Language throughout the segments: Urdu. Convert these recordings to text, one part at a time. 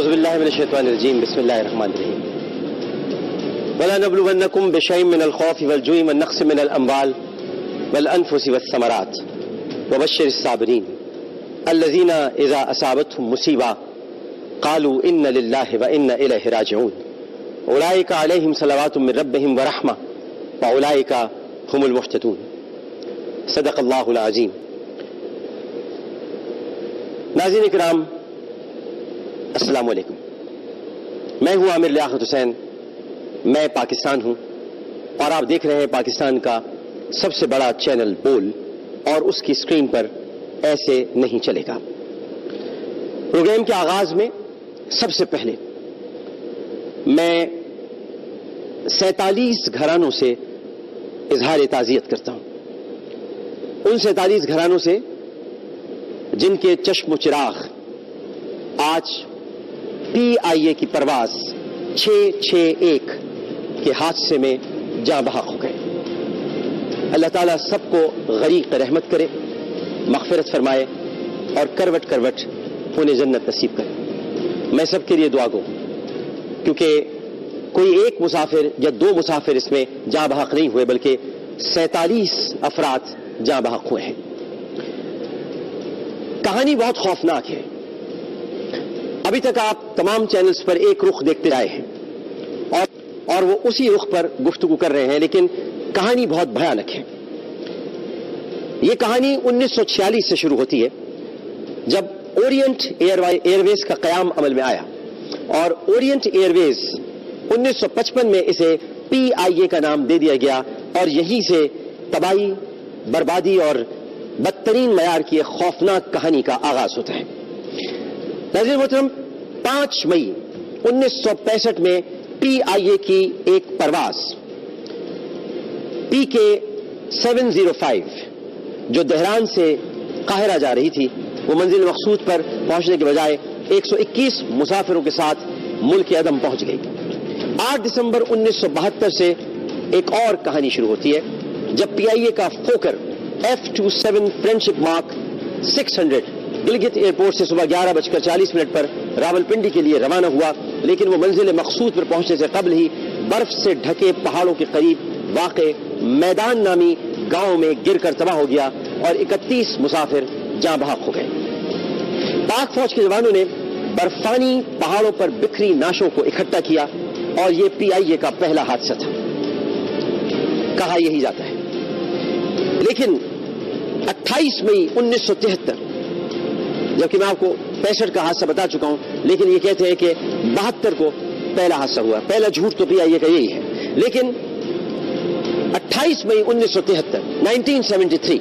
اعوذ باللہ من الشیطان الرجیم بسم اللہ الرحمن الرحیم وَلَنَبْلُوَنَّكُمْ بِشَيْءٍ مِّنَ الْخَوْفِ وَالْجُوعِ وَالنَّقْصِ مِنَ الْأَمْوَالِ وَالْأَنفُسِ وَالثَّمَرَاتِ وَبَشِّرِ الصَّابِرِينَ الَّذِينَ إِذَا أَصَابَتْهُمْ مُصِيبَةٌ قَالُوا إِنَّ لِلَّهِ وَإِنَّا إِلَيْهِ رَاجِعُونَ أُولَٰئِكَ عَلَيْهِمْ صَلَوَاتٌ مِّن رَّبِّهِمْ وَرَحْمَةٌ وَأُولَٰئِكَ هُمُ الْمُهْتَدُونَ صدق اللہ العظیم۔ ناظرین کرام السلام علیکم، میں ہوں عامر لیاقت حسین، میں پاکستان ہوں اور آپ دیکھ رہے ہیں پاکستان کا سب سے بڑا چینل بول، اور اس کی اسکرین پر ایسے نہیں چلے گا۔ پروگرام کے آغاز میں سب سے پہلے میں 47 گھرانوں سے اظہار تعزیت کرتا ہوں، ان 47 گھرانوں سے جن کے چشم و چراغ آج PIA کی پرواز 661 کے حادثے میں جاں بحق ہو گئے۔ اللہ تعالیٰ سب کو غریق رحمت کرے، مغفرت فرمائے اور کروٹ کروٹ انہیں جنت نصیب کرے۔ میں سب کے لیے دعا گو ہوں، کیونکہ کوئی ایک مسافر یا 2 مسافر اس میں جاں بحق نہیں ہوئے، بلکہ 47 افراد جاں بحق ہوئے ہیں۔ کہانی بہت خوفناک ہے۔ ابھی تک آپ تمام چینلز پر ایک رخ دیکھتے آئے ہیں اور وہ اسی رخ پر گفتگو کر رہے ہیں، لیکن کہانی بہت بھیانک ہے۔ یہ کہانی 1946 سے شروع ہوتی ہے، جب اورینٹ ایئر ویز کا قیام عمل میں آیا، اور اورینٹ ایئر ویز 1955 میں اسے PIA کا نام دے دیا گیا، اور یہیں سے تباہی، بربادی اور بدترین معیار کی ایک خوفناک کہانی کا آغاز ہوتا ہے۔ ناظرین محترم، 5 مئی 1965 میں PIA کی ایک پرواز PK 705 جو دہران سے قاہرہ جا رہی تھی، وہ منزل مقصود پر پہنچنے کے بجائے 121 مسافروں کے ساتھ ملک عدم پہنچ گئی۔ 8 دسمبر 1972 سے ایک اور کہانی شروع ہوتی ہے، جب PIA کا Fokker F-27 friendship mark 600 Gilgit airport سے صبح 11:40 پر راولپنڈی کے لیے روانہ ہوا، لیکن وہ منزل مقصود پر پہنچنے سے قبل ہی برف سے ڈھکے پہاڑوں کے قریب واقع میدان نامی گاؤں میں گر کر تباہ ہو گیا، اور 31 مسافر جاں بحق ہو گئے۔ پاک فوج کے جوانوں نے برفانی پہاڑوں پر بکھری نعشوں کو اکٹھا کیا، اور یہ PIA کا پہلا حادثہ تھا۔ کہا یہی جاتا ہے، لیکن 28 مئی 1973، جبکہ میں آپ کو 65 کا حادثہ بتا چکا ہوں، لیکن یہ کہتے ہیں کہ 72 کو پہلا حادثہ ہوا۔ پہلا جھوٹ تو PIA کا یہی ہے، لیکن 28 مئی 1973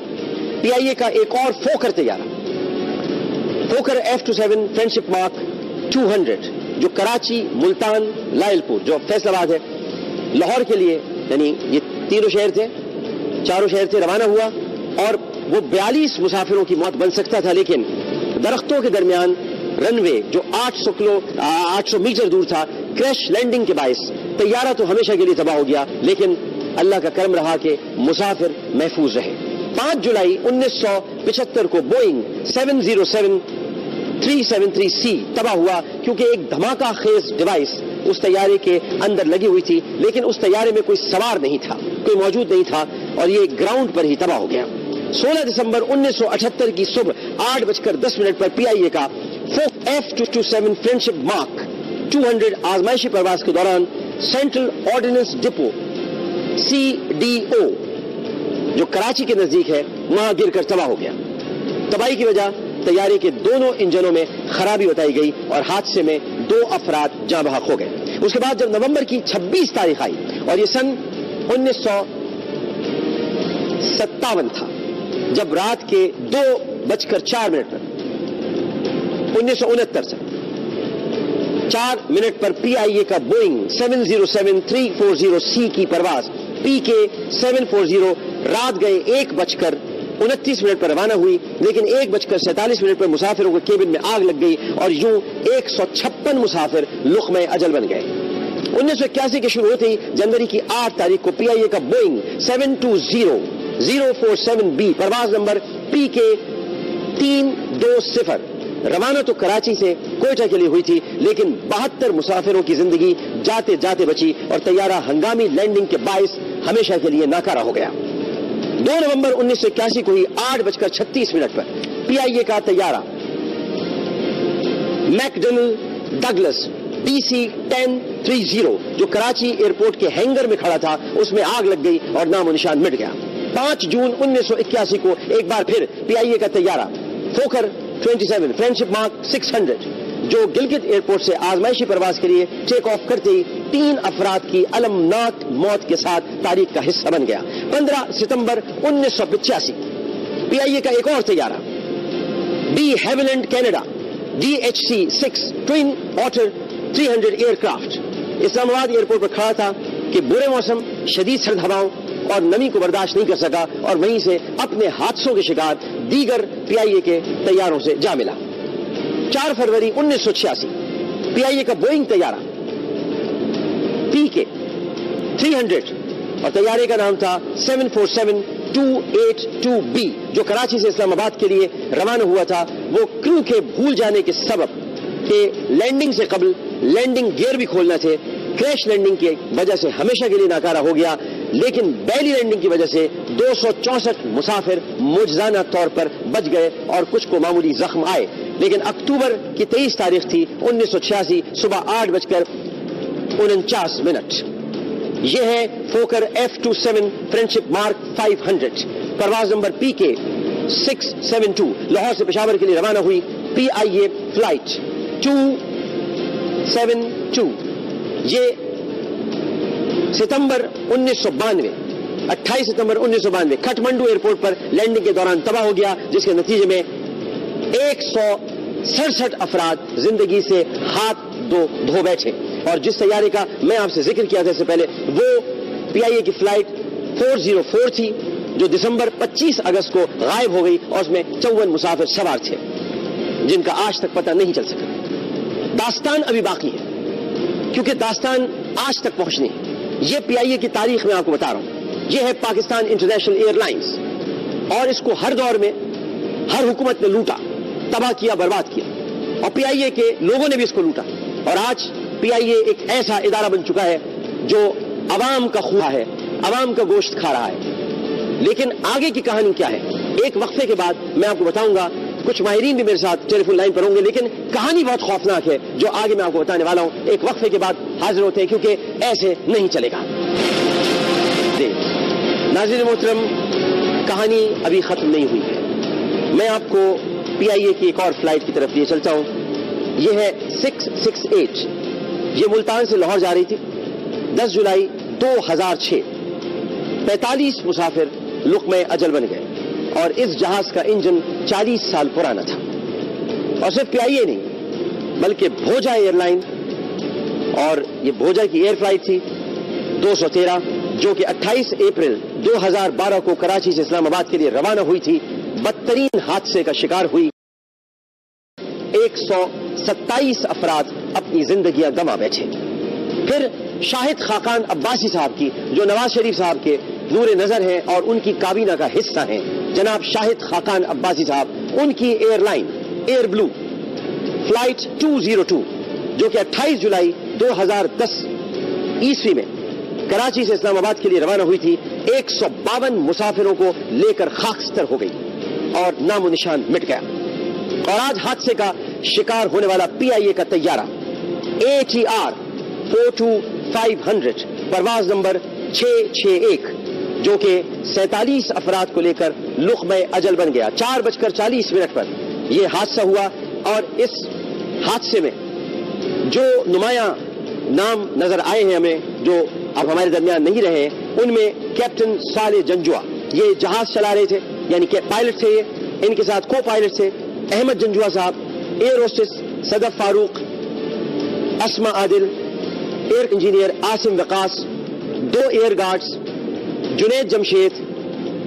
PIA کا ایک اور فوکر تیار، فوکر F-27 فرینڈشپ مارک 200 جو کراچی، ملتان، لائل پور جو فیصل آباد ہے، لاہور کے لیے، یعنی یہ 4 شہر تھے، روانہ ہوا، اور وہ 42 مسافروں کی موت بن سکتا تھا، لیکن درختوں کے درمیان رن وے جو 800 میٹر دور تھا، کریش لینڈنگ کے باعث طیارہ تو ہمیشہ کے لیے تباہ ہو گیا، لیکن اللہ کا کرم رہا کہ مسافر محفوظ رہے۔ 5 جولائی 1975 کو بوئنگ 707-373C تباہ ہوا، کیونکہ ایک دھماکہ خیز ڈیوائس اس طیارے کے اندر لگی ہوئی تھی، لیکن اس طیارے میں کوئی سوار نہیں تھا، کوئی موجود نہیں تھا، اور یہ گراؤنڈ پر ہی تباہ ہو گیا۔ 16 دسمبر 1978 کی صبح 8:10 پر PIA کا F-27 فرینڈشپ مارک 200 آزمائشی پرواز کے دوران سینٹرل آرڈیننس ڈپو CDO جو کراچی کے نزدیک ہے، وہاں گر کر تباہ ہو گیا۔ تباہی کی وجہ طیارے کے دونوں انجنوں میں خرابی بتائی گئی، اور حادثے میں 2 افراد جاں بحق ہو گئے۔ اس کے بعد جب نومبر کی 26 تاریخ آئی، اور یہ سن 1957 تھا، جب رات کے 2:04 پر 1969 سے 4 منٹ پر PIA کا بوئنگ 707-340C کی پرواز PK 740 رات گئے 1:29 پر روانہ ہوئی، لیکن 1:47 پر مسافروں کے کیبن میں آگ لگ گئی، اور یوں 156 مسافر لقمہ اجل بن گئے۔ 1981 کے شروع ہوتے ہی جنوری کی 8 تاریخ کو PIA کا بوئنگ 720-047B پرواز نمبر PK 320 روانہ تو کراچی سے کوئٹہ کے لیے ہوئی تھی، لیکن 72 مسافروں کی زندگی جاتے جاتے بچی اور طیارہ ہنگامی لینڈنگ کے باعث ہمیشہ کے لیے ناکارہ ہو گیا۔ 2 نومبر 1981 کو ہی 8:36 پر PIA کا طیارہ میکڈونل ڈگلس DC-1030 جو کراچی ایئرپورٹ کے ہینگر میں کھڑا تھا اس میں آگ لگ گئی اور نام و نشان مٹ گیا۔ 5 جون 1981 کو ایک بار پھر PIA کا طیارہ فوکر 27 فرینڈشپ مارک 600 جو گلگت ایئرپورٹ سے آزمائشی پرواز کے لیے ٹیک آف کرتے ہی 3 افراد کی المناک موت کے ساتھ تاریخ کا حصہ بن گیا۔ 15 ستمبر 1985 PIA کا ایک اور طیارہ de Havilland Canada DHC-6 Twin Otter 300 aircraft Islamabad airport پر کھڑا تھا کہ برے موسم، شدید سرد ہواؤں اور نمی کو برداشت نہیں کر سکا اور وہیں سے اپنے حادثوں کے شکار دیگر PIA کے طیاروں سے جا ملا۔ 4 فروری 1986 PIA کا بوئنگ طیارہ PK 300 اور طیارے کا نام تھا 747-282B جو کراچی سے اسلام آباد کے لیے روانہ ہوا تھا، وہ کرو کے بھول جانے کے سبب کہ لینڈنگ سے قبل لینڈنگ گیئر بھی کھولنا تھے، کریش لینڈنگ کی وجہ سے ہمیشہ کے لیے ناکارہ ہو گیا، لیکن بیلی لینڈنگ کی وجہ سے 264 مسافر معجزانہ طور پر بچ گئے اور کچھ کو معمولی زخم آئے۔ لیکن اکتوبر کی 23 تاریخ تھی 1986 صبح 8:49 یہ ہے فوکر F-27 فرینڈشپ مارک 500 پرواز نمبر PK 672 لاہور سے پشاور کے لیے روانہ ہوئی۔ PIA فلائٹ 272 یہ 28 ستمبر 1992 کھٹمنڈو ایئرپورٹ پر لینڈنگ کے دوران تباہ ہو گیا، جس کے نتیجے میں 167 افراد زندگی سے ہاتھ دھو بیٹھے۔ اور جس طیارے کا میں آپ سے ذکر کیا تھا اس سے پہلے وہ PIA کی فلائٹ 404 تھی جو دسمبر 25 اگست کو غائب ہو گئی اور اس میں 54 مسافر سوار تھے جن کا آج تک پتہ نہیں چل سکا۔ داستان ابھی باقی ہے کیونکہ داستان آج تک پہنچنی ہے۔ یہ PIA کی تاریخ میں آپ کو بتا رہا ہوں، یہ ہے پاکستان انٹرنیشنل ایئر لائنز اور اس کو ہر دور میں ہر حکومت نے لوٹا، تباہ کیا، برباد کیا اور PIA کے لوگوں نے بھی اس کو لوٹا اور آج PIA ایک ایسا ادارہ بن چکا ہے جو عوام کا خون ہے، عوام کا گوشت کھا رہا ہے۔ لیکن آگے کی کہانی کیا ہے ایک وقفے کے بعد میں آپ کو بتاؤں گا، کچھ ماہرین بھی میرے ساتھ ٹیلی فون لائن پر ہوں گے، لیکن کہانی بہت خوفناک ہے جو آگے میں آپ کو بتانے والا ہوں۔ ایک وقفے کے بعد حاضر ہوتے ہیں کیونکہ ایسے نہیں چلے گا۔ ناظرین محترم، کہانی ابھی ختم نہیں ہوئی ہے، میں آپ کو PIA کی ایک اور فلائٹ کی طرف لیے چلتا ہوں۔ یہ ہے 668 یہ ملتان سے لاہور جا رہی تھی۔ 10 جولائی 2006 45 مسافر لقمہ اجل بن گئے اور اس جہاز کا انجن 40 سال پرانا تھا اور صرف PIA نہیں بلکہ بھوجا ایئر لائن اور یہ بھوجا کی ایئر فلائٹ تھی 213 جو کہ 28 اپریل 2012 کو کراچی سے اسلام آباد کے لیے روانہ ہوئی تھی، بدترین حادثے کا شکار ہوئی۔ 127 افراد اپنی زندگیاں گنوا بیٹھے۔ پھر شاہد خاقان عباسی صاحب کی جو نواز شریف صاحب کے نور نظر ہیں اور ان کی کابینہ کا حصہ ہیں، جناب شاہد خاقان عباسی صاحب، ان کی ایئر لائن ایئر بلو فلائٹ 202 جو کہ 28 جولائی 2010 عیسوی میں کراچی سے اسلام آباد کے لیے روانہ ہوئی تھی، 152 مسافروں کو لے کر خاکستر ہو گئی اور نام و نشان مٹ گیا۔ اور آج حادثے کا شکار ہونے والا PIA کا طیارہ ATR 42500 پرواز نمبر 661 جو کہ 47 افراد کو لے کر لقمہ اجل بن گیا۔ 4:40 پر یہ حادثہ ہوا اور اس حادثے میں جو نمایاں نام نظر آئے ہیں ہمیں جو اب ہمارے درمیان نہیں رہے، ان میں کیپٹن صالح جنجوا، یہ جہاز چلا رہے تھے یعنی کہ پائلٹ تھے، ان کے ساتھ کو پائلٹ تھے احمد جنجوا صاحب، ایئر ہوسٹس صدف فاروق، اسما عادل، ایئر انجینئر عاصم وقاص، 2 ایئر گارڈز جنید جمشید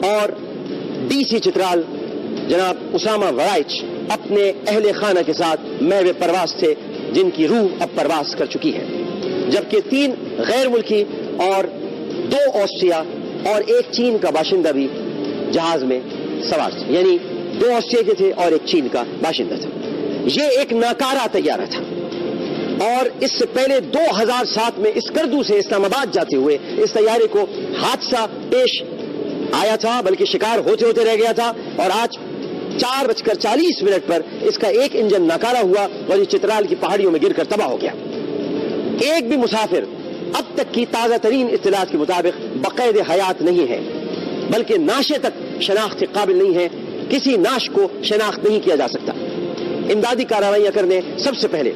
اور DC چترال جناب اسامہ ورائچ اپنے اہل خانہ کے ساتھ محو پرواز تھے جن کی روح اب پرواز کر چکی ہے، جبکہ 3 غیر ملکی اور 2 آسٹریا اور 1 چین کا باشندہ بھی جہاز میں سوار تھے، یعنی 2 آسٹریا کے تھے اور 1 چین کا باشندہ تھا۔ یہ ایک ناکارہ طیارہ تھا اور اس سے پہلے 2007 میں اسکردو سے اسلام آباد جاتے ہوئے اس طیارے کو حادثہ پیش آیا تھا، بلکہ شکار ہوتے ہوتے رہ گیا تھا، اور آج 4:40 پر اس کا ایک انجن ناکارہ ہوا اور یہ چترال کی پہاڑیوں میں گر کر تباہ ہو گیا۔ ایک بھی مسافر اب تک کی تازہ ترین اطلاعات کے مطابق بقید حیات نہیں ہے، بلکہ ناشے تک شناخت کے قابل نہیں ہے، کسی ناش کو شناخت نہیں کیا جا سکتا۔ امدادی کارروائیاں کرنے سب سے پہلے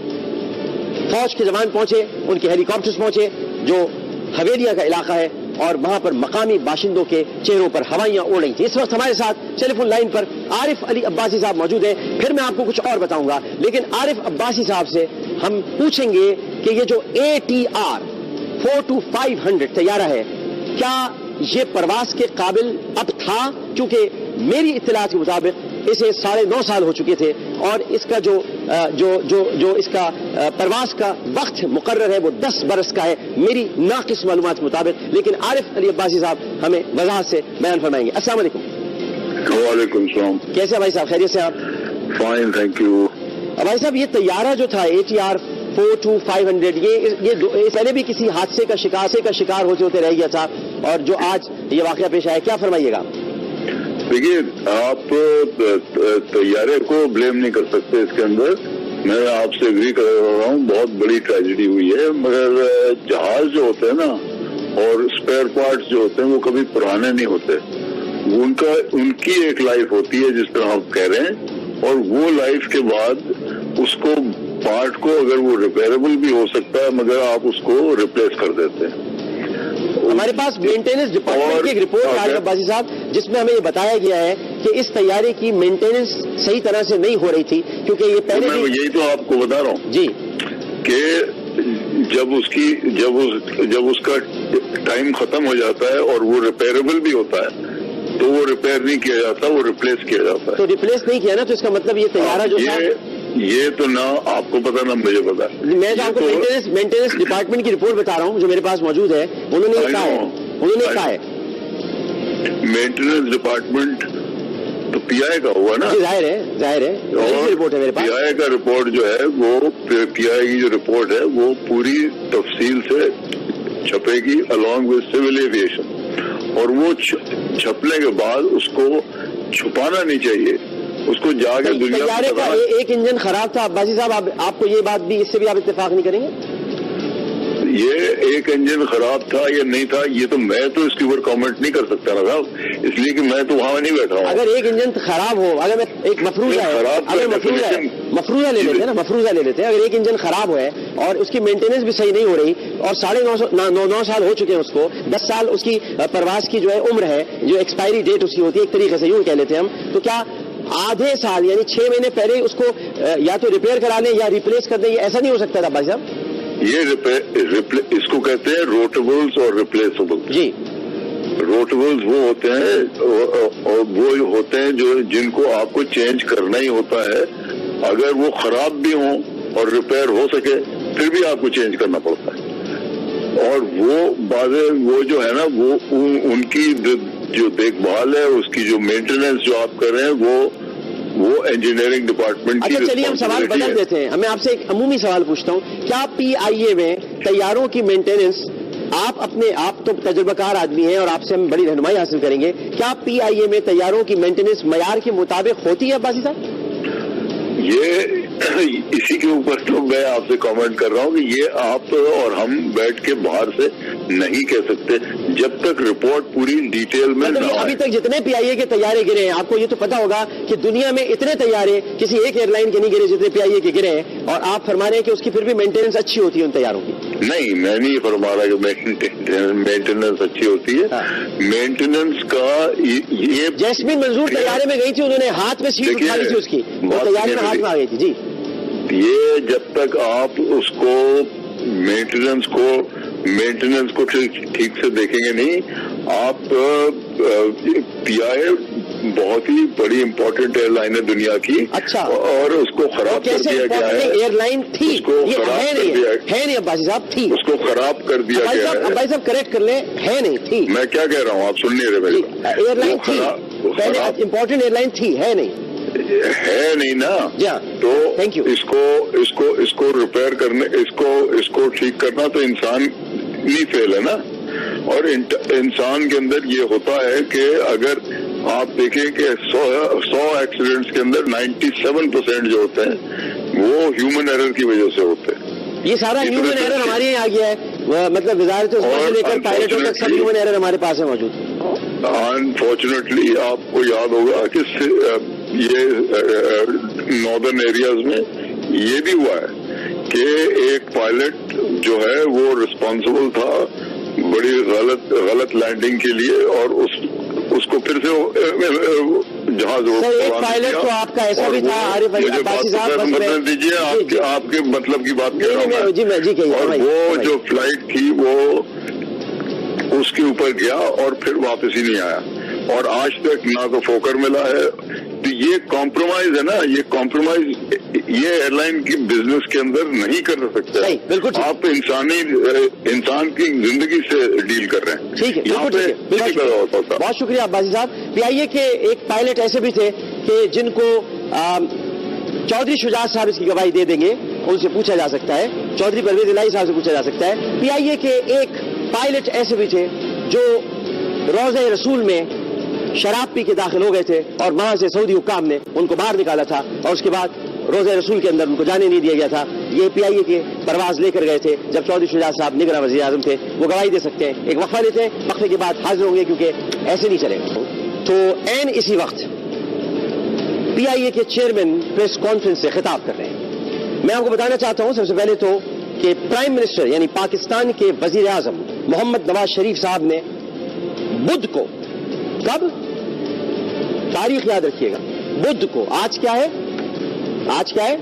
فوج کے جوان پہنچے، ان کے ہیلی کاپٹرز پہنچے جو حویلیہ کا علاقہ ہے، اور وہاں پر مقامی باشندوں کے چہروں پر ہوائیاں اڑ رہی تھیں۔ اس وقت ہمارے ساتھ ٹیلی فون لائن پر عارف علی عباسی صاحب موجود ہیں، پھر میں آپ کو کچھ اور بتاؤں گا، لیکن عارف عباسی صاحب سے ہم پوچھیں گے کہ یہ جو ATR 42500 طیارہ ہے، کیا یہ پرواز کے قابل اب تھا؟ کیونکہ میری اطلاعات کے مطابق اسے 9.5 سال ہو چکے تھے، اور اس کا جو اس کا پرواز کا وقت مقرر ہے وہ 10 برس کا ہے میری ناقص معلومات کے مطابق، لیکن عارف علی عباسی صاحب ہمیں وضاحت سے بیان فرمائیں گے۔ السلام علیکم۔ وعلیکم السلام۔ کیسے بھائی صاحب، خیریت سے آپ؟ Fine, thank you. بھائی صاحب، یہ طیارہ جو تھا ATR 42500 یہ پہلے بھی کسی حادثے کا شکار ہوتے رہ گیا تھا، اور جو آج یہ واقعہ پیش آیا، کیا فرمائیے گا؟ دیکھیے، آپ طیارے کو بلیم نہیں کر سکتے اس کے اندر، میں آپ سے اگری کر رہا ہوں، بہت بڑی ٹریجڈی ہوئی ہے، مگر جہاز جو ہوتے ہیں نا اور اسپیئر پارٹس جو ہوتے ہیں وہ کبھی پرانے نہیں ہوتے، ان کی ایک لائف ہوتی ہے جس طرح آپ کہہ رہے ہیں، اور وہ لائف کے بعد اس کو پارٹ کو اگر وہ ریپیئربل بھی ہو سکتا ہے مگر آپ اس کو ریپلیس کر دیتے ہیں۔ ہمارے پاس مینٹیننس ڈپارٹمنٹ کی ایک رپورٹ عارف عباسی صاحب، جس میں ہمیں یہ بتایا گیا ہے کہ اس طیارے کی مینٹیننس صحیح طرح سے نہیں ہو رہی تھی، کیونکہ یہ پہلے میں یہی تو آپ کو بتا رہا ہوں جی کہ جب اس کا ٹائم ختم ہو جاتا ہے اور وہ ریپیئربل بھی ہوتا ہے تو وہ ریپیئر نہیں کیا جاتا، وہ ریپلیس کیا جاتا ہے۔ تو ریپلیس نہیں کیا نا، تو اس کا مطلب یہ طیارہ جو تھا، یہ تو نہ آپ کو پتا نہ مجھے پتا، میں جو آپ کو مینٹیننس ڈپارٹمنٹ کی رپورٹ بتا رہا ہوں جو میرے پاس موجود ہے، انہوں نے کہا ہے مینٹیننس ڈپارٹمنٹ تو PI کا ہوا نا، ظاہر ہے رپورٹ ہے میرے پاس۔ PI کا رپورٹ جو ہے وہ PI کی جو رپورٹ ہے وہ پوری تفصیل سے چھپے گی along with civil aviation، اور وہ چھپنے کے بعد اس کو چھپانا نہیں چاہیے، اس کو جا کے دنیا طیارے کا ایک انجن خراب تھا عباسی صاحب، آپ کو یہ بات بھی، اس سے بھی آپ اتفاق نہیں کریں گے؟ یہ ایک انجن خراب تھا یا نہیں تھا، یہ تو میں تو اس کے اوپر کامنٹ نہیں کر سکتا نا صاحب، اس لیے کہ میں تو وہاں نہیں بیٹھا ہوں۔ اگر ایک انجن خراب ہو، اگر میں ایک مفروضہ لے لیتے ہیں نا، مفروضہ لے لیتے ہیں، اگر ایک انجن خراب ہے اور اس کی مینٹیننس بھی صحیح نہیں ہو رہی، اور 9.5 سال ہو چکے ہیں اس کو، 10 سال اس کی پرواز کی جو ہے عمر ہے، جو ایکسپائری ڈیٹ اس کی ہوتی ہے ایک طریقے سے یوں کہہ لیتے ہیں ہم، تو کیا آدھے سال یعنی 6 مہینے پہلے اس کو یا تو ریپیئر کرا لیں یا ریپلیس کر دیں؟ یہ ایسا نہیں ہو سکتا تھا بھائی صاحب؟ یہ اس کو کہتے ہیں روٹیبلز اور ریپلیسبل۔ جی، روٹیبلز وہ ہوتے ہیں اور وہ ہوتے ہیں جن کو آپ کو چینج کرنا ہی ہوتا ہے، اگر وہ خراب بھی ہوں اور ریپیئر ہو سکے پھر بھی آپ کو چینج کرنا پڑتا ہے، اور وہ جو ہے نا وہ ان کی جو دیکھ بھال ہے، اس کی جو مینٹیننس جو آپ کر رہے ہیں وہ انجینئرنگ ڈپارٹمنٹ کی۔ اچھا چلیے ہم سوال بدل دیتے ہیں، میں آپ سے ایک عمومی سوال پوچھتا ہوں، کیا PIA میں طیاروں کی مینٹیننس، آپ تو تجربہ کار آدمی ہیں اور آپ سے ہم بڑی رہنمائی حاصل کریں گے، کیا PIA میں طیاروں کی مینٹیننس معیار کے مطابق ہوتی ہے عباسی صاحب؟ یہ اسی کے اوپر تو میں آپ سے کامنٹ کر رہا ہوں کہ یہ آپ اور ہم بیٹھ کے باہر سے نہیں کہہ سکتے جب تک رپورٹ پوری ڈیٹیل میں نہ آئے۔ ابھی تک جتنے PIA کے طیارے گرے ہیں، آپ کو یہ تو پتا ہوگا کہ دنیا میں اتنے طیارے کسی ایک ایئر لائن کے نہیں گرے جتنے PIA کے گرے ہیں، اور آپ فرما رہے ہیں کہ اس کی پھر بھی مینٹیننس اچھی ہوتی ہے ان طیاروں کی۔ نہیں، میں نہیں فرما رہا کہ مینٹیننس اچھی ہوتی ہے، مینٹیننس کا یہ جیسمین منظور طیارے میں گئی تھی، انہوں نے ہاتھ میں سیٹ اٹھا لی تھی اس کی، وہ طیارے میں ہاتھ میں آ گئی تھی۔ جی، یہ جب تک آپ اس کو مینٹیننس کو ٹھیک سے دیکھیں گے نہیں، آپ PI بہت ہی بڑی امپورٹنٹ ایئر لائن ہے دنیا کی، اچھا، اور اس کو خراب کر دیا گیا ہے۔ ایئر لائن تھی، اس کو خراب کر دیا ہے نہیں عباسی صاحب، تھی، اس کو خراب کر دیا گیا ہے۔ عباسی صاحب کریکٹ کر لیں، ہے نہیں، تھی۔ میں کیا کہہ رہا ہوں آپ سن نہیں رہے؟ ایئر لائن تھی، پہلے امپورٹنٹ ایئر لائن تھی، ہے نہیں۔ ہے نہیں نا. جی ہاں. تو تھینک یو. اس کو ریپیئر کرنے, اس کو ٹھیک کرنا تو انسان نہیں فیل ہے نا. اور انسان کے اندر یہ ہوتا ہے کہ اگر آپ دیکھیں کہ 100 ایکسیڈنٹس کے اندر 97% جو ہوتے ہیں وہ ہیومن ایرر کی وجہ سے ہوتے ہیں. یہ سارا ہیومن ایرر ہمارے یہاں آ گیا ہے, مطلب وزارت سے لے کر پائلٹوں تک سب ہیومن ایرر ہمارے پاس ہے موجود. انفارچونیٹلی آپ کو یاد ہوگا کہ یہ ناردرن ایریاز میں یہ بھی ہوا ہے کہ ایک پائلٹ جو ہے وہ رسپانسبل تھا بڑی غلط لینڈنگ کے لیے, اور اس کو پھر سے جہاز ایک پائلٹ تو آپ کا ایسا بھی تھا عارف عباسی صاحب, مطلب دیجیے آپ کے مطلب کی بات کر رہا ہوں. جی اور وہ جو فلائٹ تھی وہ اس کے اوپر گیا اور پھر واپس ہی نہیں آیا, اور آج تک نہ تو فوکر ملا ہے. تو یہ کمپرومائز ہے نا, یہ کمپرومائز یہ ایئر لائن کی بزنس کے اندر نہیں کر سکتے. بالکل آپ انسان کی زندگی سے ڈیل کر رہے ہیں. ٹھیک ہے, بہت شکریہ عباسی صاحب. PIA کے ایک پائلٹ ایسے بھی تھے کہ جن کو چودھری شجاعت صاحب اس کی گواہی دے دیں گے, ان سے پوچھا جا سکتا ہے, چودھری پرویز الہی صاحب سے پوچھا جا سکتا ہے. PIA کے ایک پائلٹ ایسے بھی تھے جو روضہ رسول میں شراب پی کے داخل ہو گئے تھے, اور وہاں سے سعودی حکام نے ان کو باہر نکالا تھا, اور اس کے بعد روضہ رسول کے اندر ان کو جانے نہیں دیا گیا تھا. یہ PIA کے پرواز لے کر گئے تھے جب چودھری شجاعت صاحب نگراں وزیر اعظم تھے. وہ گواہی دے سکتے ہیں. ایک وقفہ لیتے ہیں, وقفے کے بعد حاضر ہوں گے کیونکہ ایسے نہیں چلے گا. تو عین اسی وقت PIA کے چیئرمین پریس کانفرنس سے خطاب کر رہے ہیں. میں آپ کو بتانا چاہتا ہوں سب سے پہلے تو کہ پرائم منسٹر یعنی پاکستان کے وزیر اعظم محمد نواز شریف صاحب نے بدھ کو, کب, تاریخ یاد رکھیے گا, بدھ کو, آج کیا ہے, آج کیا ہے,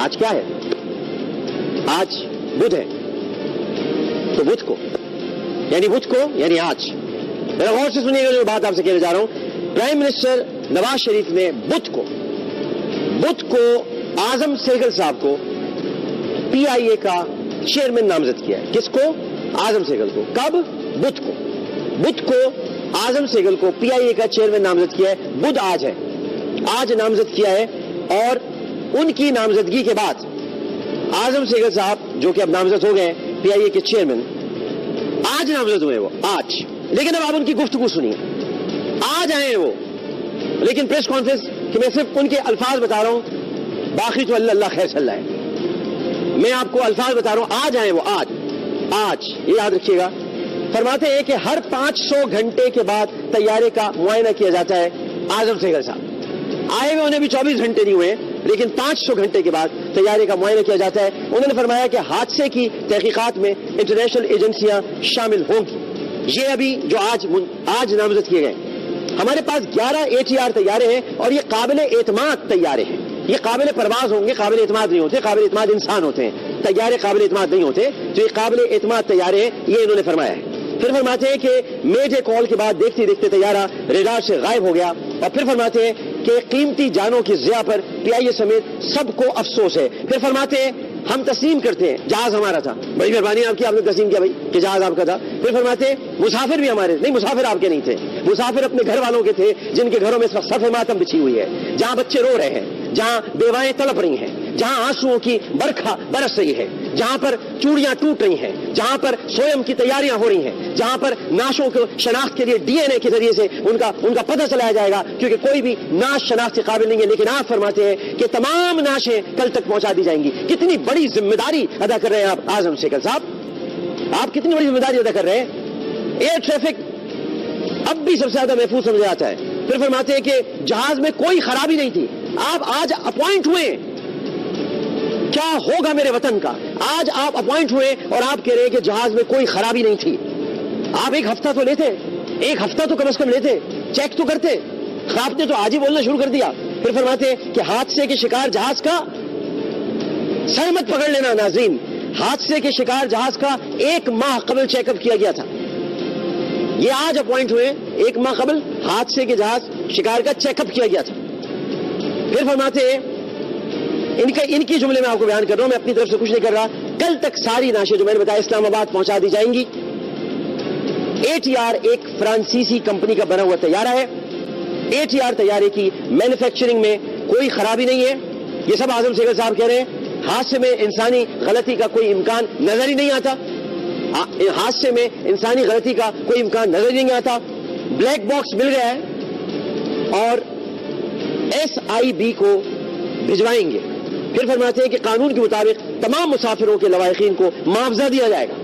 آج کیا ہے, آج بدھ ہے, تو بدھ کو یعنی آج. ذرا غور سے سنیے گا جو بات آپ سے کہنے جا رہا ہوں. پرائم منسٹر نواز شریف نے بدھ کو اعظم سہگل صاحب کو PIA کا چیئرمین نامزد کیا ہے. کس کو؟ اعظم سہگل کو. کب؟ بدھ کو اعظم سہگل کو PIA کا چیئرمین نامزد کیا ہے. بدھ آج ہے, آج نامزد کیا ہے, اور ان کی نامزدگی کے بعد اعظم سہگل صاحب جو کہ اب نامزد ہو گئے PIA کے چیئرمین, آج نامزد ہوئے وہ, آج. لیکن اب آپ ان کی گفتگو سنیے. آج آئے ہیں وہ, لیکن پریس کانفرنس کہ میں صرف ان کے الفاظ بتا رہا ہوں, باقی تو اللہ خیر چل رہا ہے. میں آپ کو الفاظ بتا رہا ہوں. آج آئے وہ, آج یہ یاد رکھیے گا. فرماتے ہیں کہ ہر 500 گھنٹے کے بعد طیارے کا معائنہ کیا جاتا ہے. اعظم سہگل صاحب آئے ہوئے, انہیں بھی 24 گھنٹے نہیں ہوئے, لیکن 500 گھنٹے کے بعد طیارے کا معائنہ کیا جاتا ہے. انہوں نے فرمایا کہ حادثے کی تحقیقات میں انٹرنیشنل ایجنسیاں شامل ہوں گی. یہ ابھی جو آج نامزد کیے گئے, ہمارے پاس 11 ATR طیارے ہیں, اور یہ قابل اعتماد طیارے ہیں. یہ قابل پرواز ہوں گے, قابل اعتماد نہیں ہوتے. قابل اعتماد انسان ہوتے ہیں, طیارے قابل اعتماد نہیں ہوتے. تو یہ قابل اعتماد طیارے ہیں, یہ انہوں نے فرمایا ہے. پھر فرماتے ہیں کہ میجر کال کے بعد دیکھتے دیکھتے طیارہ ریڈار سے غائب ہو گیا. اور پھر فرماتے ہیں کہ قیمتی جانوں کی ضیاع پر PIA سمیت سب کو افسوس ہے. پھر فرماتے ہیں ہم تسلیم کرتے ہیں جہاز ہمارا تھا. بڑی مہربانی آپ کی, آپ نے تسلیم کیا بھائی کہ جہاز آپ کا تھا. پھر فرماتے ہیں مسافر بھی ہمارے نہیں, مسافر آپ کے نہیں تھے, مسافر اپنے گھر والوں کے تھے جن کے گھروں میں اس وقت صف ماتم بچھی ہوئی ہے, جہاں بچے رو رہے ہیں, جہاں بیوائیں تڑپ رہی ہیں, جہاں آنسوؤں کی برکھا برس رہی ہے, جہاں پر چوڑیاں ٹوٹ رہی ہیں, جہاں پر سویم کی تیاریاں ہو رہی ہیں, جہاں پر نعشوں کو شناخت کے لیے DNA کے ذریعے سے ان کا پتہ چلایا جائے گا, کیونکہ کوئی بھی نعش شناخت کے قابل نہیں ہے. لیکن آپ فرماتے ہیں کہ تمام نعشیں کل تک پہنچا دی جائیں گی. کتنی بڑی ذمہ داری ادا کر رہے ہیں آپ اعظم سہگل صاحب, آپ کتنی بڑی ذمہ داری ادا کر رہے ہیں. ایئر ٹریفک اب بھی سب سے زیادہ محفوظ سمجھا جاتا ہے. پھر فرماتے ہیں کہ جہاز میں کوئی خرابی نہیں تھی. آپ آج اپوائنٹ ہوئے, کیا ہوگا میرے وطن کا. آج آپ اپوائنٹ ہوئے اور آپ کہہ رہے ہیں کہ جہاز میں کوئی خرابی نہیں تھی. آپ ایک ہفتہ تو لیتے, ایک ہفتہ تو کم از کم لیتے, چیک تو کرتے. آپ نے تو آج ہی بولنا شروع کر دیا. پھر فرماتے ہیں کہ حادثے کے شکار جہاز کا سر مت پکڑ لینا ناظرین, حادثے کے شکار جہاز کا 1 ماہ قبل چیک اپ کیا گیا تھا. یہ آج اپوائنٹ ہوئے, 1 ماہ قبل حادثے کے جہاز شکار کا چیک اپ کیا گیا تھا. پھر فرماتے ہیں ان کی جملے میں آپ کو بیان کر رہا ہوں, میں اپنی طرف سے کچھ نہیں کر رہا. کل تک ساری نعشیں جو میں نے بتایا اسلام آباد پہنچا دی جائیں گی. ATR ایک فرانسیسی کمپنی کا بنا ہوا طیارہ ہے. ATR طیارے کی مینوفیکچرنگ میں کوئی خرابی نہیں ہے. یہ سب اعظم سہگل صاحب کہہ رہے ہیں. حادثے میں انسانی غلطی کا کوئی امکان نظر ہی نہیں آتا. حادثے میں انسانی غلطی کا کوئی امکان نظر ہی نہیں آتا. بلیک باکس مل گیا ہے اور SIB کو بھجوائیں گے. پھر فرماتے ہیں کہ قانون کے مطابق تمام مسافروں کے لوائقین کو معاوضہ دیا جائے گا.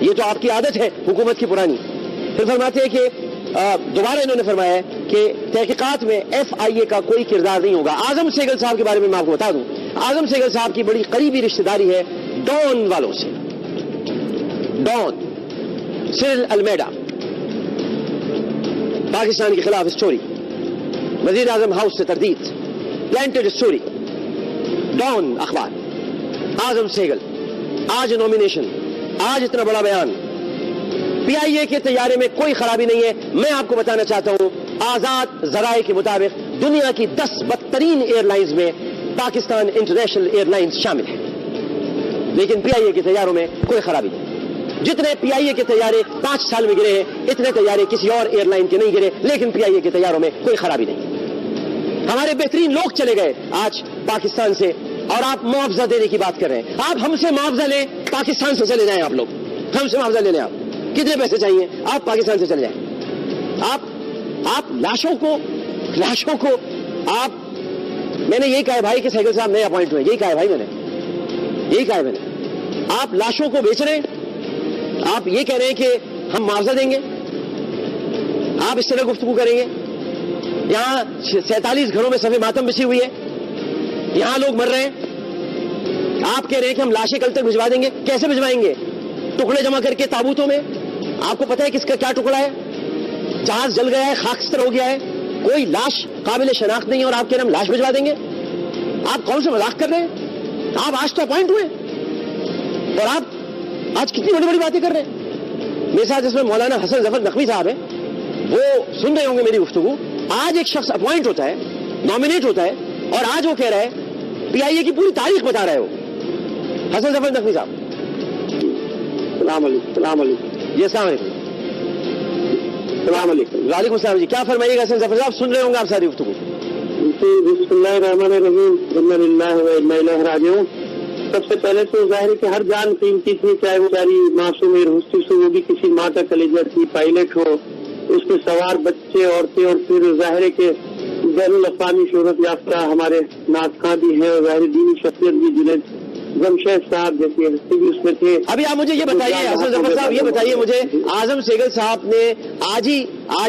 یہ تو آپ کی عادت ہے حکومت کی پرانی. پھر فرماتے ہیں کہ دوبارہ انہوں نے فرمایا ہے کہ تحقیقات میں FIA کا کوئی کردار نہیں ہوگا. اعظم سہگل صاحب کے بارے میں آپ کو بتا دوں, اعظم سہگل صاحب کی بڑی قریبی رشتہ داری ہے ڈان والوں سے. ڈان سرل المیڈا, پاکستان کے خلاف اسٹوری, وزیر اعظم ہاؤس سے تردید, پلانٹڈ اسٹوری, ڈان اخبار, اعظم سہگل, آج نامینیشن, آج اتنا بڑا بیان. PIA کے طیارے میں کوئی خرابی نہیں ہے. میں آپ کو بتانا چاہتا ہوں آزاد ذرائع کے مطابق دنیا کی 10 بدترین ایئر لائنز میں پاکستان انٹرنیشنل ایئر لائنز شامل ہے, لیکن PIA کے طیاروں میں کوئی خرابی نہیں. جتنے PIA کے طیارے 5 سال میں گرے ہیں اتنے طیارے کسی اور ایئر لائن کے نہیں گرے, لیکن PIA کے طیاروں میں کوئی خرابی نہیں. ہمارے بہترین لوگ چلے گئے آج پاکستان سے اور آپ معاوضہ دینے کی بات کر رہے ہیں. آپ ہم سے معاوضہ لیں, پاکستان سے چلے جائیں. آپ لوگ ہم سے معاوضہ لے لیں. آپ کتنے پیسے چاہیے, آپ پاکستان سے چلے جائیں. آپ لاشوں کو آپ, میں نے یہی کہا ہے بھائی کہ سہگل صاحب نئے اپوائنٹ ہوئے, یہی کہا ہے بھائی میں نے, آپ لاشوں کو بیچ رہے ہیں. آپ یہ کہہ رہے ہیں کہ ہم معاوضہ دیں گے, آپ اس طرح گفتگو کریں گے. یہاں 47 گھروں میں صفحہ ماتم بچھی ہوئی ہے, یہاں لوگ مر رہے ہیں. آپ کہہ رہے ہیں کہ ہم لاشیں کل تک بھجوا دیں گے. کیسے بھجوائیں گے؟ ٹکڑے جمع کر کے تابوتوں میں. آپ کو پتا ہے کس کا کیا ٹکڑا ہے؟ جہاز جل گیا ہے, خاکستر ہو گیا ہے, کوئی لاش قابل شناخت نہیں ہے, اور آپ کہہ رہے ہیں ہم لاش بھجوا دیں گے. آپ کون سے مذاق کر رہے ہیں؟ آپ آج تو اپوائنٹ ہوئے اور آپ آج کتنی بڑی بڑی باتیں کر رہے ہیں. میرے ساتھ اس میں مولانا حسن ظفر نقوی صاحب ہیں, وہ سن رہے ہوں گے میری گفتگو. آج ایک شخص اپوائنٹ ہوتا ہے, نامینیٹ ہوتا ہے, اور آج وہ کہہ رہا ہے PIA کی پوری تاریخ بتا رہے ہو. حسن ظفر نقوی صاحب, السلام علیکم. جی السلام علیکم. السلام علیکم. وعلیکم السلام. جی کیا فرمائیے گا حسن ظفر صاحب, سن رہے ہوں گے آپ ساری گفتگو. بسم اللہ الرحمن الرحیم, انا للہ و انا الیہ راجعون. سب سے پہلے تو ظاہر ہے کہ ہر جان قیمتی تھی, چاہے وہ ساری معصوم روستی سے, وہ بھی کسی ماں کا کلیجہ تھی, پائلٹ ہو, اس کے سوار بچے, عورتیں, اور پھر ظاہر ہے کہ بین الاقوامی شہرت یافتہ ہمارے ناطقاں بھی ہیں, اور ظاہر دینی شخصیت بھی جنہیں جمشید صاحب جیسے ہستی بھی اس میں تھے. ابھی آپ مجھے یہ بتائیے حسن ظفر صاحب, یہ بتائیے مجھے, اعظم سہگل صاحب نے آج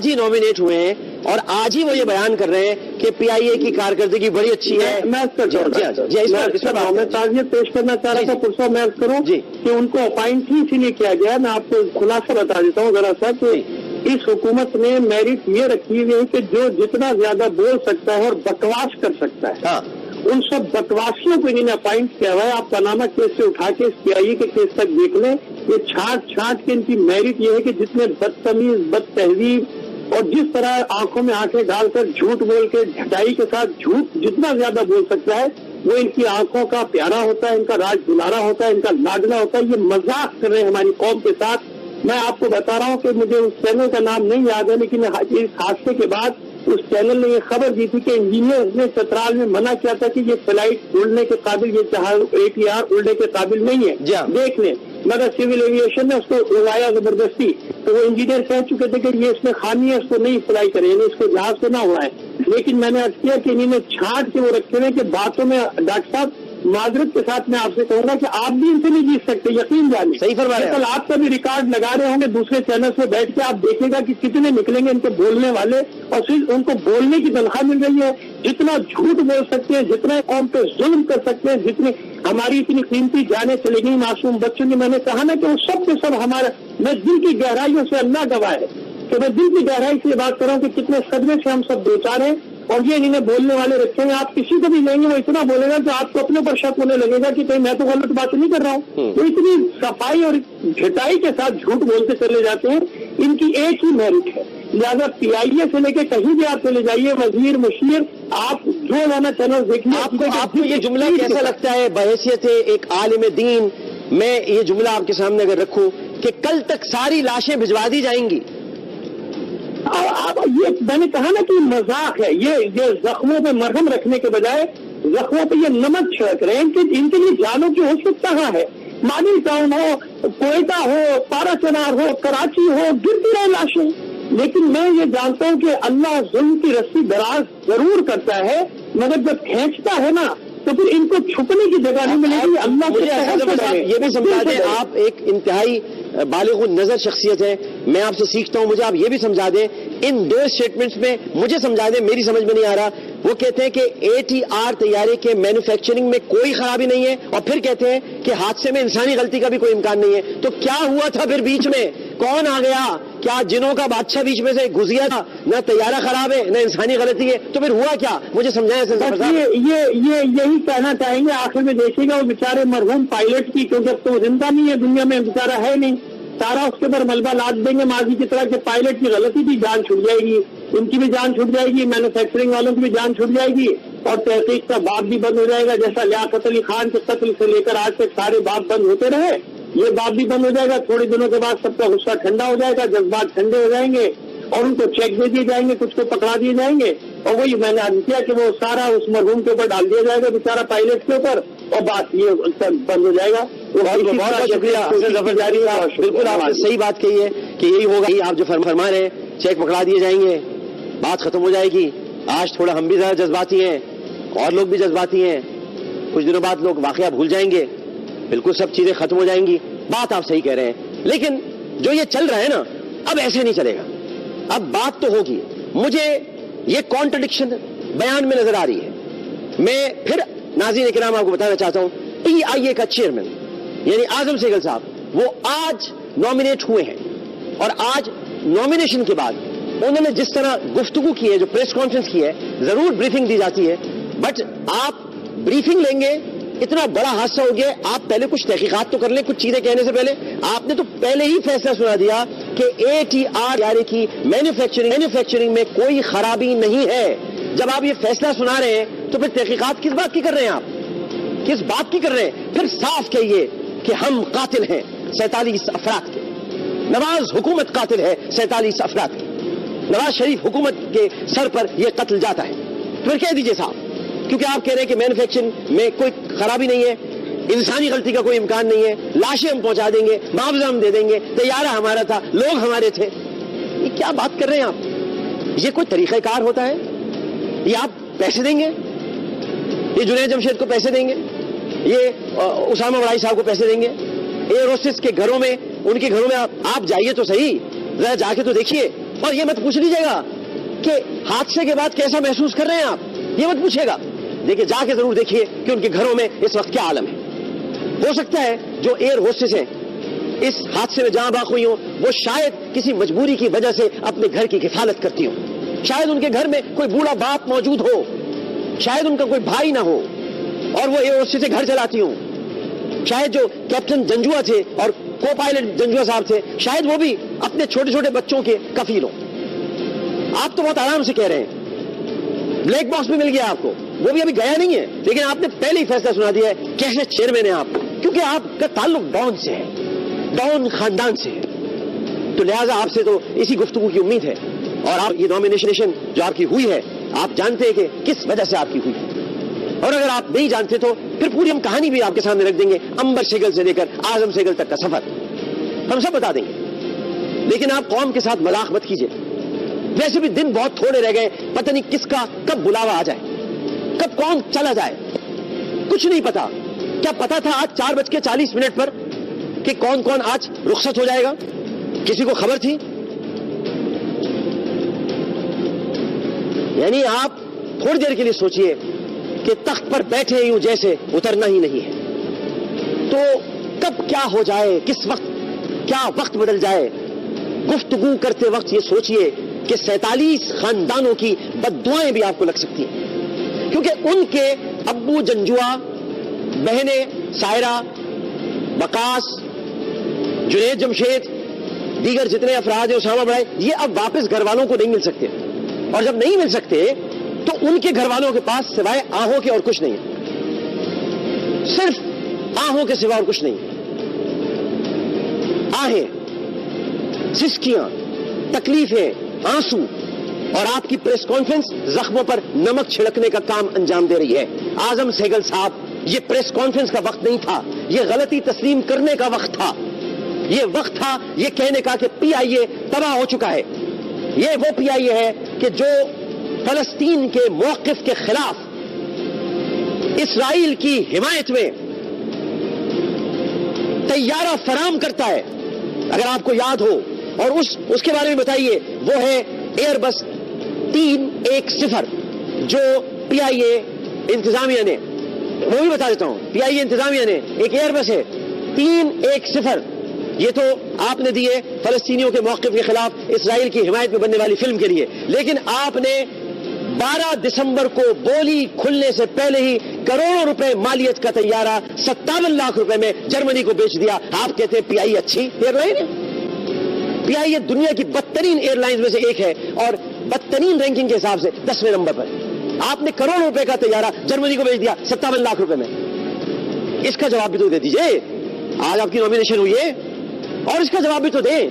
ہی نامینیٹ ہوئے ہیں اور آج ہی وہ یہ بیان کر رہے ہیں کہ PIA کی کارکردگی بڑی اچھی ہے. میں تعزیت پیش کرنا چاہ رہا تھا, پرسوں میں عرض کروں کہ ان کو اپائنٹ ہی اسی لیے کیا گیا. میں آپ کو خلاصہ بتا دیتا ہوں ذرا سا کہ اس حکومت نے میرٹ یہ رکھی ہوئی ہے کہ جو جتنا زیادہ بول سکتا ہے اور بکواس کر سکتا ہے, ان سب بکواسیوں کو انہوں نے اپائنٹ کیا ہوا ہے. آپ پاناما کیس سے اٹھا کے PIA کے کیس تک دیکھ لیں. یہ چھانٹ کے ان کی میرٹ یہ ہے کہ جتنے بدتمیز, بد تہذیب اور جس طرح آنکھوں میں آنکھیں ڈال کر جھوٹ بول کے ڈھٹائی کے ساتھ جھوٹ جتنا زیادہ بول سکتا ہے, وہ ان کی آنکھوں کا پیارا ہوتا ہے, ان کا راج دلارا ہوتا ہے, ان کا لاڈلا ہوتا ہے. یہ مذاق کر رہے ہیں ہماری قوم کے ساتھ. میں آپ کو بتا رہا ہوں کہ مجھے اس چینل کا نام نہیں یاد ہے, لیکن اس حادثے کے بعد اس چینل نے یہ خبر دی تھی کہ انجینئر نے چترال میں منع کیا تھا کہ یہ فلائٹ اڑنے کے قابل, یہ جہاز ATR اڑنے کے قابل نہیں ہے. دیکھ لیں, مگر سول ایویشن نے اس کو اڑایا زبردستی. تو وہ انجینئر کہہ چکے تھے کہ یہ اس میں خامی ہے, اس کو نہیں فلائی کرے, یعنی اس کو جہاز سے نہ اڑائے. لیکن میں نے عرض کیا کہ انہوں نے چھانٹ کے وہ رکھے ہوئے کہ باتوں میں, ڈاکٹر صاحب معذرت کے ساتھ میں آپ سے کہوں گا کہ آپ بھی ان سے نہیں جیت سکتے, یقین جانیں. صحیح فرما رہے ہیں. کل آپ کا بھی ریکارڈ لگا رہے ہوں گے دوسرے چینل سے بیٹھ کے, آپ دیکھیں گا کہ کتنے نکلیں گے ان کے بولنے والے, اور پھر ان کو بولنے کی تنخواہ مل رہی ہے. جتنا جھوٹ بول سکتے ہیں, جتنا قوم پہ ظلم کر سکتے ہیں, جتنے ہماری اتنی قیمتی جانیں چلی گئی معصوم بچوں کی, میں نے کہا نا کہ وہ سب کے سب ہمارا, میں دل کی گہرائیوں سے, اللہ گواہ ہے کہ میں دل کی گہرائی سے یہ بات کر رہا ہوں کہ کتنے صدمے سے ہم سب دو چار ہیں. اور یہ انہیں بولنے والے رکھے ہیں, آپ کسی کو بھی لیں گے وہ اتنا بولے گا کہ آپ کو اپنے پر شک ہونے لگے گا کہ کہیں میں تو غلط بات نہیں کر رہا ہوں. وہ اتنی صفائی اور جھٹائی کے ساتھ جھوٹ بولتے چلے جاتے ہیں. ان کی ایک ہی میرٹ ہے, لہٰذا PIA سے لے کے کہیں بھی آپ چلے جائیے, وزیر مشیر, آپ جو لانا چینل دیکھیے. آپ کو یہ جملہ کیسا لگتا ہے بحیثیت ایک عالم دین؟ میں یہ جملہ آپ کے سامنے اگر رکھوں کہ کل تک ساری لاشیں بھجوا دی جائیں گی, یہ میں نے کہا نا کہ مذاق ہے، یہ زخموں پہ مرہم رکھنے کے بجائے زخموں پہ یہ نمک چھڑک رہے ہیں کہ ان کے لیے جانوں کی حوصلت کہاں ہے؟ مانی ٹاؤن ہو، کوئٹہ ہو، پارا چنار ہو، کراچی ہو، گرتی رہے لاشیں. لیکن میں یہ جانتا ہوں کہ اللہ ظلم کی رسی دراز ضرور کرتا ہے، مگر جب کھینچتا ہے نا تو پھر ان کو چھپنے کی جگہ نہیں ملے گی. اللہ یہ بھی سمجھا دیں، آپ ایک انتہائی بالغ النظر شخصیت ہے، میں آپ سے سیکھتا ہوں، مجھے آپ یہ بھی سمجھا دیں ان دو اسٹیٹمنٹس میں، مجھے سمجھا دیں، میری سمجھ میں نہیں آ رہا. وہ کہتے ہیں کہ ATR طیارے کے مینوفیکچرنگ میں کوئی خرابی نہیں ہے، اور پھر کہتے ہیں کہ حادثے میں انسانی غلطی کا بھی کوئی امکان نہیں ہے. تو کیا ہوا تھا پھر بیچ میں؟ کون آ گیا؟ کیا جنوں کا بادشاہ بیچ میں سے گھس گیا تھا؟ نہ طیارہ خراب ہے نہ انسانی غلطی ہے، تو پھر ہوا کیا؟ مجھے سمجھائیں. یہی کہنا چاہیں گے آخر میں. دیکھیے گا وہ بیچارے مرحوم پائلٹ کی، کیونکہ اب تو زندہ نہیں ہے دنیا میں، بیچارہ ہے نہیں، سارا اس کے اوپر ملبہ لاد دیں گے ماضی کی طرح کہ پائلٹ کی غلطی بھی، جان چھوٹ جائے گی، ان کی بھی جان چھوٹ جائے گی، مینوفیکچرنگ والوں کی بھی جان چھوٹ جائے گی، اور تحقیق کا باب بھی بند ہو جائے گا. جیسا لیاقت علی خان کے قتل سے لے کر آج تک سارے باب بند ہوتے رہے، یہ باب بھی بند ہو جائے گا. تھوڑے دنوں کے بعد سب کا غصہ ٹھنڈا ہو جائے گا، جذبات ٹھنڈے ہو جائیں گے، اور ان کو چیک دے دیے جائیں گے، کچھ کو پکڑا دیے جائیں گے، اور وہی میں نے عرض کیا کہ وہ سارا اس مرحوم کے اوپر ڈال دیا جائے گا، بیچارہ پائلٹ کے اوپر، اور بات یہ بند ہو جائے گا. بہت بہت شکریہ جاری. بالکل آپ نے صحیح بات کہی ہے کہ یہی ہوگا. آپ جو فرما رہے ہیں چیک پکڑا دیے جائیں گے، بات ختم ہو جائے گی. آج تھوڑا ہم بھی ذرا جذباتی ہیں، اور لوگ بھی جذباتی ہیں، کچھ دنوں بعد لوگ واقعہ بھول جائیں گے، بالکل سب چیزیں ختم ہو جائیں گی. بات آپ صحیح کہہ رہے ہیں، لیکن جو یہ چل رہا ہے نا، اب ایسے نہیں چلے گا. اب بات تو ہوگی. مجھے یہ کانٹرڈکشن بیان میں نظر آ رہی ہے. میں پھر ناظرین کرام آپ کو بتانا چاہتا ہوں، PIA کا چیئرمین یعنی اعظم سہگل صاحب، وہ آج نامینیٹ ہوئے ہیں، اور آج نامینیشن کے بعد انہوں نے جس طرح گفتگو کی ہے، جو پریس کانفرنس کی ہے، ضرور بریفنگ دی جاتی ہے، بٹ آپ بریفنگ لیں گے، اتنا بڑا حادثہ ہو گیا، آپ پہلے کچھ تحقیقات تو کر لیں. کچھ چیزیں کہنے سے پہلے آپ نے تو پہلے ہی فیصلہ سنا دیا کہ ATR طیارے کی مینوفیکچرنگ میں کوئی خرابی نہیں ہے. جب آپ یہ فیصلہ سنا رہے ہیں تو پھر تحقیقات کس بات کی کر رہے ہیں؟ آپ کس بات کی کر رہے ہیں؟ پھر صاف کہیے کہ ہم قاتل ہیں 47 افراد کے، نواز حکومت قاتل ہے 47 افراد کی، نواز شریف حکومت کے سر پر یہ قتل جاتا ہے. پھر کہہ دیجئے صاحب، کیونکہ آپ کہہ رہے ہیں کہ مینوفیکچرنگ میں کوئی خرابی نہیں ہے، انسانی غلطی کا کوئی امکان نہیں ہے، لاشیں ہم پہنچا دیں گے، معاوضہ ہم دے دیں گے، طیارہ ہمارا تھا، لوگ ہمارے تھے. یہ کیا بات کر رہے ہیں آپ؟ یہ کوئی طریقہ کار ہوتا ہے؟ یہ آپ پیسے دیں گے؟ یہ جنید جمشید کو پیسے دیں گے؟ یہ اسامہ بڑائی صاحب کو پیسے دیں گے؟ ایئر ہوسٹس کے گھروں میں، ان کے گھروں میں آپ جائیے تو صحیح، ذرا جا کے تو دیکھیے، اور یہ مت پوچھ لیجیے گا کہ حادثے کے بعد کیسا محسوس کر رہے ہیں آپ، یہ مت پوچھے گا. دیکھیے، جا کے ضرور دیکھیے کہ ان کے گھروں میں اس وقت کیا عالم ہے. ہو سکتا ہے جو ایئر ہوسٹس ہیں اس حادثے میں جہاں باق ہوئی ہوں، وہ شاید کسی مجبوری کی وجہ سے اپنے گھر کی کفالت کرتی ہوں، شاید ان کے گھر میں کوئی بوڑھا باپ موجود ہو، شاید ان کا کوئی بھائی نہ ہو، اور وہ ایئر ہوسٹس سے گھر چلاتی ہوں. شاید جو کیپٹن جنجوا تھے اور کو پائلٹ جنجوا صاحب تھے، شاید وہ بھی اپنے چھوٹے چھوٹے بچوں کے کفیل ہوں. آپ تو بہت آرام سے کہہ رہے ہیں بلیک باکس بھی مل گیا آپ کو، وہ بھی ابھی گیا نہیں ہے، لیکن آپ نے پہلے ہی فیصلہ سنا دیا ہے. کیسے چیئرمین ہیں آپ؟ کیونکہ آپ کا تعلق ڈان سے ہے، ڈان خاندان سے ہے، تو لہٰذا آپ سے تو اسی گفتگو کی امید ہے. اور آپ یہ نامینیشن جو آپ کی ہوئی ہے، آپ جانتے ہیں کہ کس وجہ سے آپ کی ہوئی ہے، اور اگر آپ نہیں جانتے تو پھر پوری ہم کہانی بھی آپ کے سامنے رکھ دیں گے، انبر سہگل سے لے کر اعظم سہگل تک کا سفر ہم سب بتا دیں گے. لیکن آپ قوم کے ساتھ مذاق مت کیجیے. ویسے بھی دن بہت تھوڑے رہ گئے، پتہ نہیں کس کا کب بلاوا آ جائے، کب کون چلا جائے، کچھ نہیں پتا. کیا پتا تھا آج 4:40 پر کہ کون کون آج رخصت ہو جائے گا؟ کسی کو خبر تھی؟ یعنی آپ تھوڑی دیر کے لیے سوچئے کہ تخت پر بیٹھے یوں جیسے اترنا ہی نہیں ہے، تو کب کیا ہو جائے، کس وقت کیا وقت بدل جائے. گفتگو کرتے وقت یہ سوچئے کہ 47 خاندانوں کی بددعائیں بھی آپ کو لگ سکتی ہیں، کیونکہ ان کے ابو جنجوا، بہنیں سائرہ، وقاص، جنید جمشید، دیگر جتنے افراد ہیں، اسامہ بڑائی، یہ اب واپس گھر والوں کو نہیں مل سکتے. اور جب نہیں مل سکتے تو ان کے گھر والوں کے پاس سوائے آہوں کے اور کچھ نہیں ہے، صرف آہوں کے سوا اور کچھ نہیں. آہیں، سسکیاں، تکلیفیں، آنسو اور آپ کی پریس کانفرنس زخموں پر نمک چھڑکنے کا کام انجام دے رہی ہے. اعظم سہگل صاحب, یہ پریس کانفرنس کا وقت نہیں تھا, یہ غلطی تسلیم کرنے کا وقت تھا. یہ وقت تھا یہ کہنے کا کہ پی آئی اے تباہ ہو چکا ہے. یہ وہ پی آئی اے ہے کہ جو فلسطین کے موقف کے خلاف اسرائیل کی حمایت میں طیارہ فراہم کرتا ہے. اگر آپ کو یاد ہو, اور اس کے بارے میں بتائیے, وہ ہے ایئر بس 310 جو پی آئی اے انتظامیہ نے, وہ بھی بتا دیتا ہوں, پی آئی اے انتظامیہ نے ایک ایئر بس ہے 310, یہ تو آپ نے دیے فلسطینیوں کے موقف کے خلاف اسرائیل کی حمایت میں بننے والی فلم کے لیے, لیکن آپ نے 12 دسمبر کو بولی کھلنے سے پہلے ہی کروڑوں روپے مالیت کا طیارہ 57 لاکھ روپے میں جرمنی کو بیچ دیا. آپ کہتے ہیں پی آئی اے اچھی ایئر لائن ہے؟ پی آئی اے دنیا کی بدترین ایئر لائنز میں سے ایک ہے اور بدترین رینکنگ کے حساب سے 10ویں نمبر پر. آپ نے کروڑ روپے کا طیارہ جرمنی کو بیچ دیا 57 لاکھ روپے میں. اس کا جواب بھی تو دے دیجئے. آج آپ کی نامینیشن ہوئی ہے, اور اس کا جواب بھی تو دیں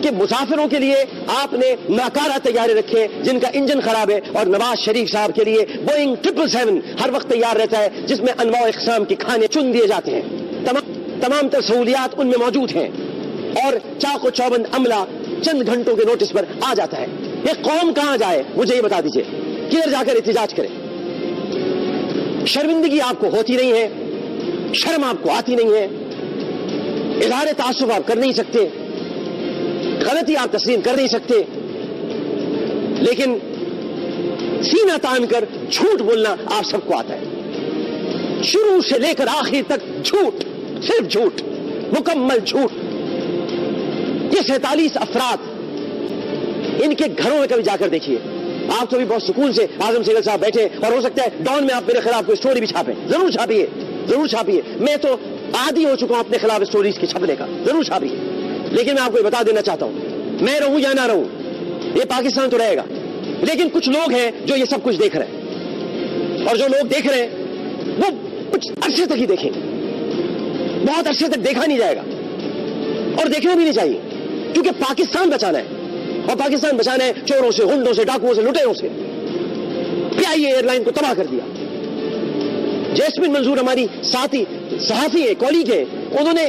کہ مسافروں کے لیے آپ نے ناکارہ طیارے رکھے جن کا انجن خراب ہے, اور نواز شریف صاحب کے لیے بوئنگ 777 ہر وقت تیار رہتا ہے جس میں انواع و اقسام کے کھانے چن دیے جاتے ہیں. تمام تر سہولیات ان میں موجود ہیں, اور چاق و چوبند عملہ چند گھنٹوں کے نوٹس پر آ جاتا ہے. یہ قوم کہاں جائے مجھے یہ بتا دیجئے, کدھر جا کر احتجاج کرے؟ شرمندگی آپ کو ہوتی نہیں ہے, شرم آپ کو آتی نہیں ہے, اظہار تعصب آپ کر نہیں سکتے, غلطی آپ تسلیم کر نہیں سکتے, لیکن سینہ تان کر جھوٹ بولنا آپ سب کو آتا ہے. شروع سے لے کر آخر تک جھوٹ, صرف جھوٹ, مکمل جھوٹ. یہ 47 افراد, ان کے گھروں میں کبھی جا کر دیکھیے. آپ تو بھی بہت سکون سے اعظم سہگل صاحب بیٹھے, اور ہو سکتا ہے ڈان میں آپ میرے خلاف کوئی سٹوری بھی چھاپیں. ضرور چھاپیے, ضرور چھاپیے. میں تو عادی ہو چکا ہوں اپنے خلاف سٹوریز کے چھپنے کا, ضرور چھاپیے. لیکن میں آپ کو یہ بتا دینا چاہتا ہوں, میں رہوں یا نہ رہوں, یہ پاکستان تو رہے گا, لیکن کچھ لوگ ہیں جو یہ سب کچھ دیکھ رہے ہیں, اور جو لوگ دیکھ رہے ہیں وہ کچھ عرصے تک ہی دیکھیں گے. بہت عرصے تک دیکھا نہیں جائے گا, اور دیکھنا بھی نہیں چاہیے, کیونکہ پاکستان بچانا ہے, اور پاکستان بچانا ہے چوروں سے, غنڈوں سے, ڈاکوؤں سے, لٹیروں سے. پی آئی اے ایئر لائن کو تباہ کر دیا. جیسمین منظور ہماری ساتھی صحافی ہے, کولیگ ہے, انہوں نے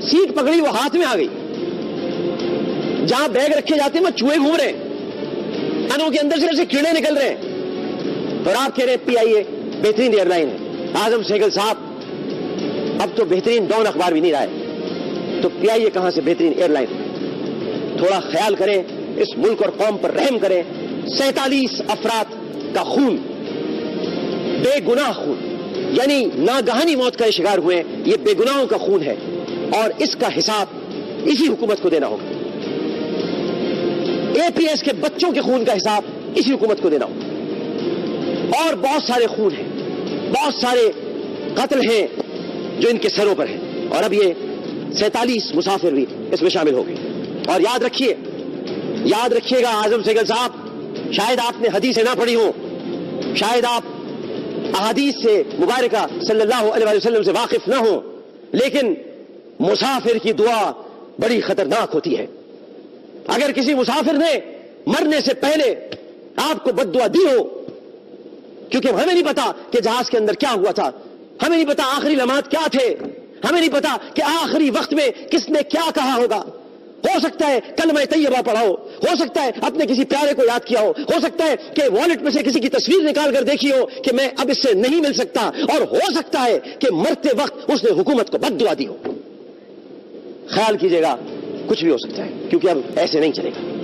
سیٹ پکڑی, وہ ہاتھ میں آ گئی. جہاں بیگ رکھے جاتے ہیں وہ چوہے گھوم رہے ہیں, انوں کے اندر سے ایسے کیڑے نکل رہے ہیں, اور آپ کہہ رہے ہیں پی آئی اے بہترین ایئر لائن ہے. اعظم سہگل صاحب, اب تو بہترین ڈان اخبار بھی نہیں رہا ہے, تو پی آئی اے کہاں سے بہترین ایئر لائن؟ تھوڑا خیال کریں, اس ملک اور قوم پر رحم کریں. 47 افراد کا خون, بے گناہ خون, یعنی ناگہانی موت کا شکار ہوئے, یہ بے گناہوں کا خون ہے, اور اس کا حساب اسی حکومت کو دینا ہوگا. اے پی ایس کے بچوں کے خون کا حساب اسی حکومت کو دینا ہوگا. اور بہت سارے خون ہیں, بہت سارے قتل ہیں جو ان کے سروں پر ہیں, اور اب یہ 47 مسافر بھی اس میں شامل ہو گئے. اور یاد رکھیے گا اعظم سہگل صاحب, شاید آپ نے حدیثیں نہ پڑھی ہوں, شاید آپ احادیث سے مبارکہ صلی اللہ علیہ وسلم سے واقف نہ ہوں, لیکن مسافر کی دعا بڑی خطرناک ہوتی ہے. اگر کسی مسافر نے مرنے سے پہلے آپ کو بد دعا دی ہو, کیونکہ ہمیں نہیں پتا کہ جہاز کے اندر کیا ہوا تھا, ہمیں نہیں پتا آخری لمحات کیا تھے, ہمیں نہیں پتا کہ آخری وقت میں کس نے کیا کہا ہوگا. ہو سکتا ہے کلمہ طیبہ پڑھا ہو سکتا ہے اپنے کسی پیارے کو یاد کیا ہو سکتا ہے کہ والٹ میں سے کسی کی تصویر نکال کر دیکھی ہو کہ میں اب اس سے نہیں مل سکتا, اور ہو سکتا ہے کہ مرتے وقت اس نے حکومت کو بد دعا دی ہو. خیال کیجئے گا, کچھ بھی ہو سکتا ہے, کیونکہ اب ایسے نہیں چلے گا.